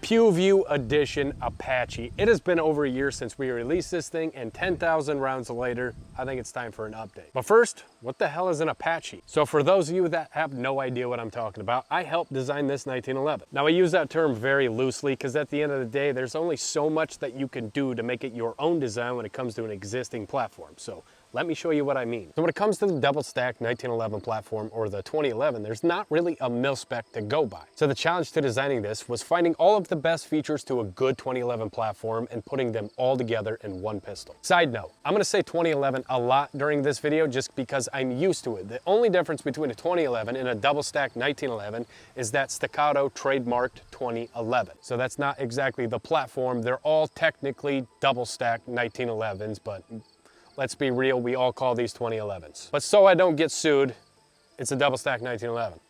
PewView Edition Apache. It has been over a year since we released this thing, and 10,000 rounds later, I think it's time for an update. But first, what the hell is an Apache? So for those of you that have no idea what I'm talking about, I helped design this 1911. Now I use that term very loosely because at the end of the day, there's only so much that you can do to make it your own design when it comes to an existing platform. So let me show you what I mean. So when it comes to the double stack 1911 platform or the 2011, there's not really a mil spec to go by. So the challenge to designing this was finding all of the best features to a good 2011 platform and putting them all together in one pistol. Side note, I'm gonna say 2011 a lot during this video just because I'm used to it. The only difference between a 2011 and a double stack 1911 is that staccato trademarked 2011. So that's not exactly the platform. They're all technically double stack 1911s, but let's be real, we all call these 2011s. But so I don't get sued, it's a double stack 1911.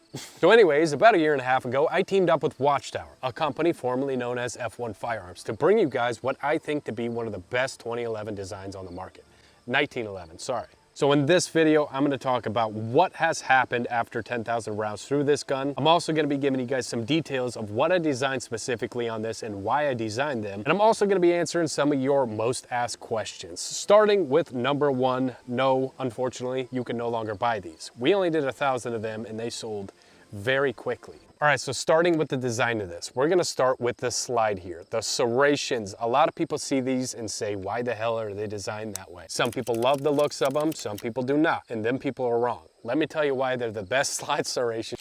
So anyways, about a year and a half ago, I teamed up with Watchtower, a company formerly known as F1 Firearms, to bring you guys what I think to be one of the best 2011 designs on the market. 1911, sorry. So in this video, I'm gonna talk about what has happened after 10,000 rounds through this gun. I'm also gonna be giving you guys some details of what I designed specifically on this and why I designed them. And I'm also gonna be answering some of your most asked questions. Starting with number one, no, unfortunately, you can no longer buy these. We only did 1,000 of them and they sold very quickly. All right, so starting with the design of this, we're gonna start with the slide here, the serrations. A lot of people see these and say, why the hell are they designed that way? Some people love the looks of them, some people do not, and them people are wrong. Let me tell you why they're the best slide serrations.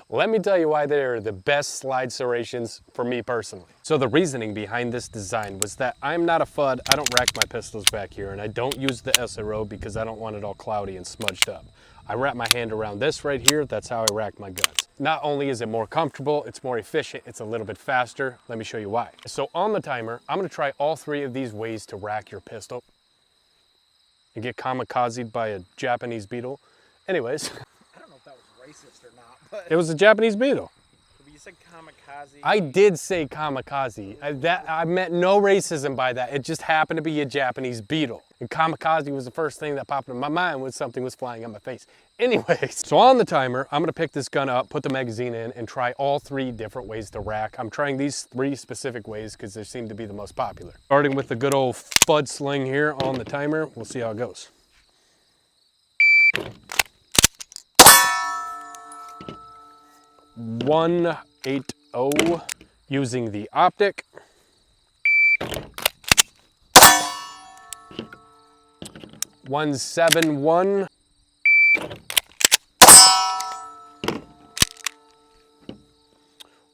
Let me tell you why they're the best slide serrations for me personally. So the reasoning behind this design was that I'm not a FUD, I don't rack my pistols back here, and I don't use the SRO because I don't want it all cloudy and smudged up. I wrap my hand around this right here, that's how I rack my guns. Not only is it more comfortable, it's more efficient, it's a little bit faster. Let me show you why. So on the timer, I'm gonna try all three of these ways to rack your pistol and get kamikazed by a Japanese beetle. Anyways. I don't know if that was racist or not, but It was a Japanese beetle. you said kamikaze. I did say kamikaze. I meant no racism by that. It just happened to be a Japanese beetle. And kamikaze was the first thing that popped in my mind when something was flying on my face. Anyways, so on the timer, I'm gonna pick this gun up, put the magazine in, and try all three different ways to rack. I'm trying these three specific ways because they seem to be the most popular. Starting with the good old FUD sling here on the timer, we'll see how it goes. .180 using the optic. .171.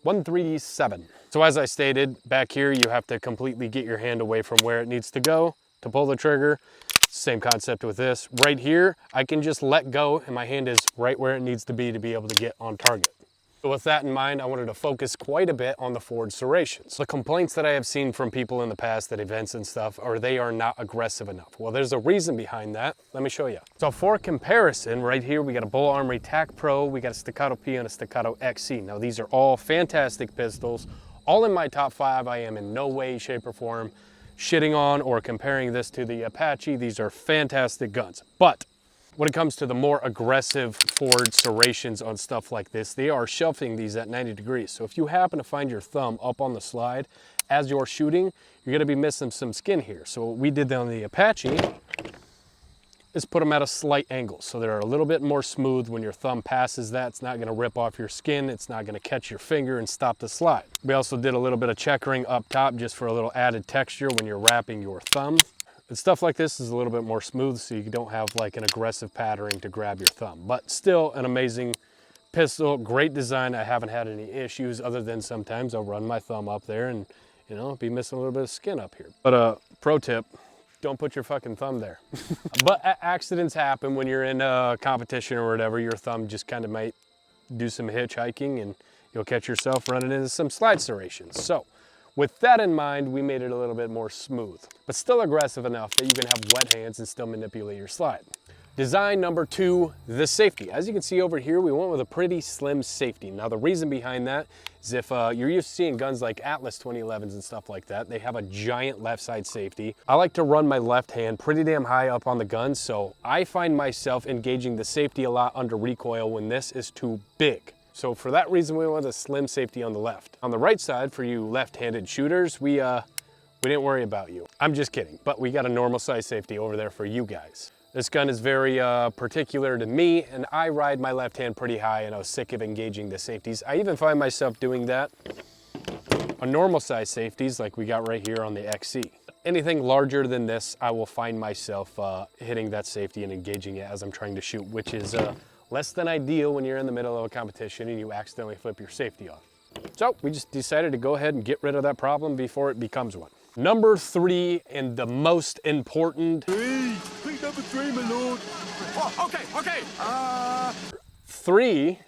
.137. So as I stated, back here you have to completely get your hand away from where it needs to go to pull the trigger. Same concept with this. Right here, I can just let go and my hand is right where it needs to be able to get on target. So with that in mind, I wanted to focus quite a bit on the forward serrations. The complaints that I have seen from people in the past at events and stuff are they are not aggressive enough. Well, there's a reason behind that. Let me show you. So for comparison, right here, we got a Bull Armory TAC Pro, we got a Staccato P and a Staccato XC. Now these are all fantastic pistols, all in my top 5. I am in no way, shape or form shitting on or comparing this to the Apache. These are fantastic guns. But when it comes to the more aggressive forward serrations on stuff like this, they are shelving these at 90 degrees. So if you happen to find your thumb up on the slide as you're shooting, you're gonna be missing some skin here. So what we did on the Apache is put them at a slight angle. So they're a little bit more smooth. When your thumb passes that, it's not gonna rip off your skin. It's not gonna catch your finger and stop the slide. We also did a little bit of checkering up top just for a little added texture when you're wrapping your thumb. And stuff like this is a little bit more smooth so you don't have like an aggressive patterning to grab your thumb. But still an amazing pistol, great design. I haven't had any issues other than sometimes I'll run my thumb up there and, you know, be missing a little bit of skin up here. But pro tip, don't put your fucking thumb there. But accidents happen when you're in a competition or whatever. Your thumb just kind of might do some hitchhiking and you'll catch yourself running into some slide serrations. So with that in mind, we made it a little bit more smooth, but still aggressive enough that you can have wet hands and still manipulate your slide. Design number two, the safety. As you can see over here, we went with a pretty slim safety. Now the reason behind that is if you're used to seeing guns like Atlas 2011s and stuff like that, they have a giant left side safety. I like to run my left hand pretty damn high up on the gun, so I find myself engaging the safety a lot under recoil when this is too big. So for that reason, we went with a slim safety on the left. On the right side, for you left-handed shooters, we didn't worry about you. I'm just kidding, but we got a normal size safety over there for you guys. This gun is very particular to me, and I ride my left hand pretty high, and I was sick of engaging the safeties. I even find myself doing that on normal size safeties like we got right here on the XC. Anything larger than this, I will find myself hitting that safety and engaging it as I'm trying to shoot, which is less than ideal when you're in the middle of a competition and you accidentally flip your safety off. So we just decided to go ahead and get rid of that problem before it becomes one. Number 3, and the most important. Please, number 3, my lord. Oh, okay. 3,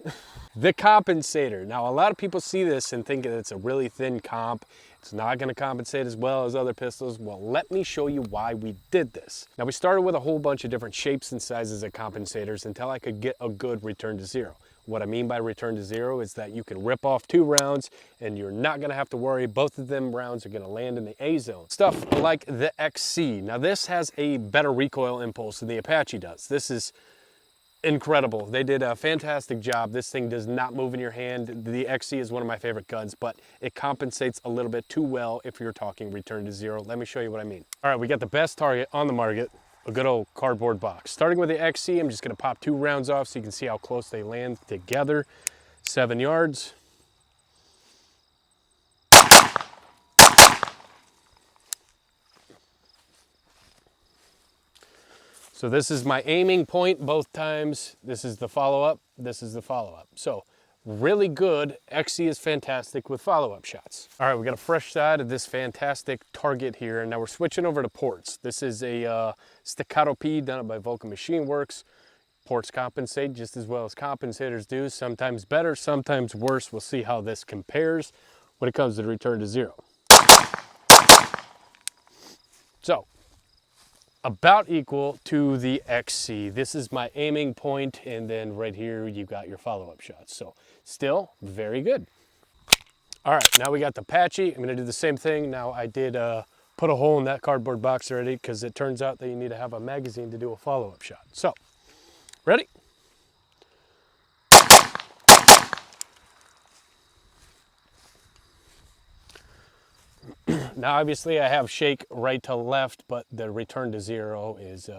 the compensator. Now, a lot of people see this and think that it's a really thin comp. It's not gonna compensate as well as other pistols. Well, let me show you why we did this. Now, we started with a whole bunch of different shapes and sizes of compensators until I could get a good return to zero. What I mean by return to zero is that you can rip off 2 rounds and you're not gonna have to worry. Both of them rounds are gonna land in the A zone. Stuff like the XC. Now this has a better recoil impulse than the Apache does. This is incredible. They did a fantastic job. This thing does not move in your hand. The XC is one of my favorite guns, but it compensates a little bit too well if you're talking return to zero. Let me show you what I mean. All right, we got the best target on the market. A good old cardboard box. Starting with the XC, I'm just gonna pop 2 rounds off so you can see how close they land together. 7 yards. So this is my aiming point both times. This is the follow-up, this is the follow-up. So really good. XC is fantastic with follow-up shots. All right, we got a fresh side of this fantastic target here, and now we're switching over to ports. This is a staccato P done by Vulcan Machine Works. Ports compensate just as well as compensators do, sometimes better, sometimes worse. We'll see how this compares when it comes to return to zero. So, about equal to the XC. This is my aiming point, and then right here you got your follow-up shots. So still very good. All right, now we got the Apache. I'm gonna do the same thing. Now I did put a hole in that cardboard box already because it turns out that you need to have a magazine to do a follow-up shot. So, ready? Now, obviously, I have shake right to left, but the return to zero is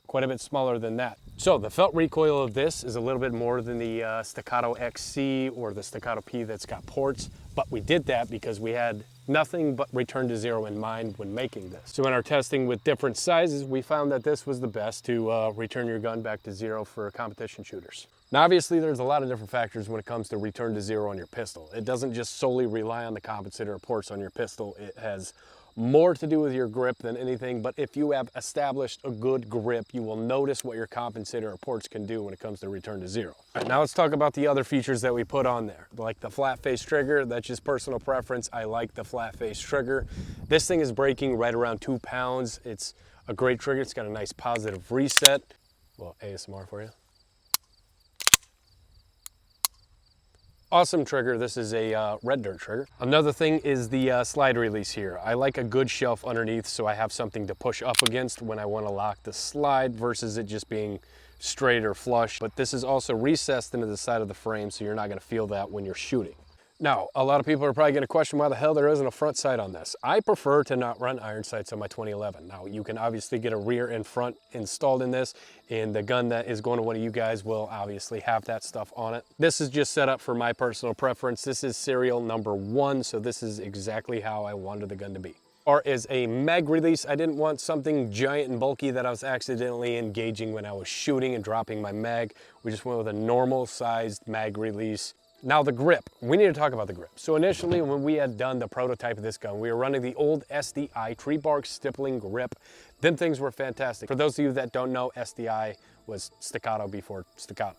quite a bit smaller than that. So the felt recoil of this is a little bit more than the Staccato XC or the Staccato P that's got ports, but we did that because we had nothing but return to zero in mind when making this. So in our testing with different sizes, we found that this was the best to return your gun back to zero for competition shooters. Now, obviously, there's a lot of different factors when it comes to return to zero on your pistol. It doesn't just solely rely on the compensator or ports on your pistol. It has more to do with your grip than anything, but if you have established a good grip, you will notice what your compensator or ports can do when it comes to return to zero. All right, now let's talk about the other features that we put on there, like the flat face trigger. That's just personal preference. I like the flat face trigger. This thing is breaking right around 2 pounds. It's a great trigger. It's got a nice positive reset. Well, ASMR for you. Awesome trigger. This is a red dirt trigger. Another thing is the slide release here. I like a good shelf underneath so I have something to push up against when I want to lock the slide versus it just being straight or flush. But this is also recessed into the side of the frame so you're not going to feel that when you're shooting. Now, a lot of people are probably going to question why the hell there isn't a front sight on this. I prefer to not run iron sights on my 2011. Now, you can obviously get a rear and front installed in this, and the gun that is going to one of you guys will obviously have that stuff on it. This is just set up for my personal preference. This is serial number 1, so this is exactly how I wanted the gun to be. Or as a mag release, I didn't want something giant and bulky that I was accidentally engaging when I was shooting and dropping my mag. We just went with a normal sized mag release. Now the grip, we need to talk about the grip. So initially when we had done the prototype of this gun, we were running the old SDI tree bark stippling grip. Them things were fantastic. For those of you that don't know, SDI was staccato before staccato,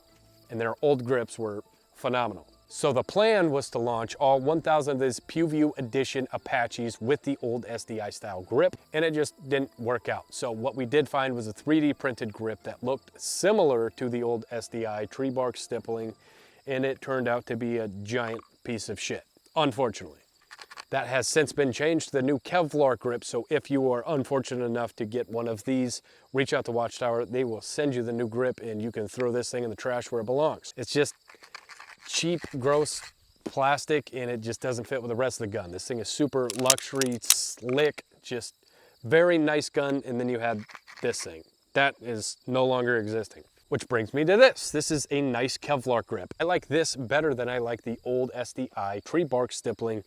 and their old grips were phenomenal. So the plan was to launch all 1,000 of these PuView Edition Apaches with the old SDI style grip, and it just didn't work out. So what we did find was a 3D printed grip that looked similar to the old SDI tree bark stippling, and it turned out to be a giant piece of shit, unfortunately. That has since been changed to the new Kevlar grip, so if you are unfortunate enough to get one of these, reach out to Watchtower. They will send you the new grip and you can throw this thing in the trash where it belongs. It's just cheap, gross plastic, and it just doesn't fit with the rest of the gun. This thing is super luxury, slick, just very nice gun. And then you had this thing. That is no longer existing. Which brings me to this. This is a nice Kevlar grip. I like this better than I like the old SDI tree bark stippling.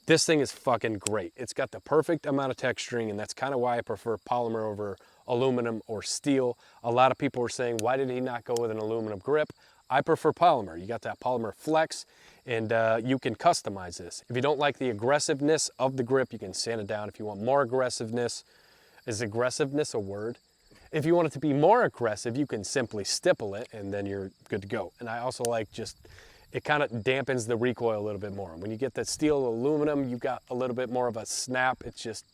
This thing is fucking great. It's got the perfect amount of texturing, and that's kind of why I prefer polymer over aluminum or steel. A lot of people were saying, why did he not go with an aluminum grip? I prefer polymer. You got that polymer flex, and you can customize this. If you don't like the aggressiveness of the grip, you can sand it down. If you want more aggressiveness, is aggressiveness a word? If you want it to be more aggressive, you can simply stipple it, and then you're good to go. And I also like just, it kind of dampens the recoil a little bit more. When you get that steel aluminum, you got a little bit more of a snap. It's just,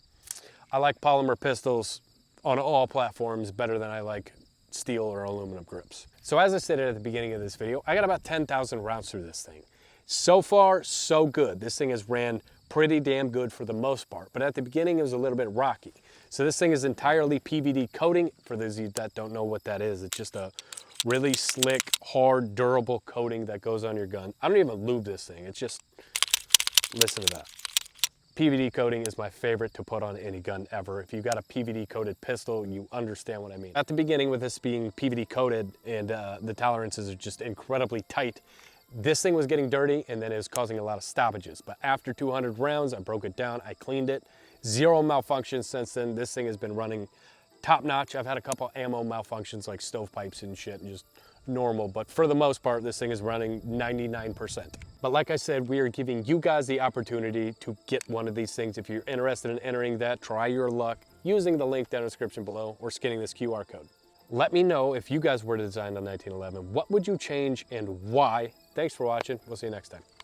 I like polymer pistols on all platforms better than I like steel or aluminum grips. So as I said at the beginning of this video, I got about 10,000 rounds through this thing. So far, so good. This thing has ran pretty damn good for the most part, but at the beginning it was a little bit rocky. So this thing is entirely PVD coating. For those of you that don't know what that is, it's just a really slick, hard, durable coating that goes on your gun. I don't even lube this thing. It's just, listen to that. PVD coating is my favorite to put on any gun ever. If you got a PVD coated pistol, you understand what I mean. At the beginning, with this being PVD coated and the tolerances are just incredibly tight, this thing was getting dirty, and then it was causing a lot of stoppages. But after 200 rounds, I broke it down, I cleaned it. Zero malfunctions since then. This thing has been running top notch. I've had a couple ammo malfunctions like stovepipes and shit, and just normal, but for the most part, this thing is running 99%. But like I said, we are giving you guys the opportunity to get one of these things. If you're interested in entering that, try your luck using the link down in the description below or scanning this QR code. Let me know if you guys were to design a 1911, what would you change and why? Thanks for watching. We'll see you next time.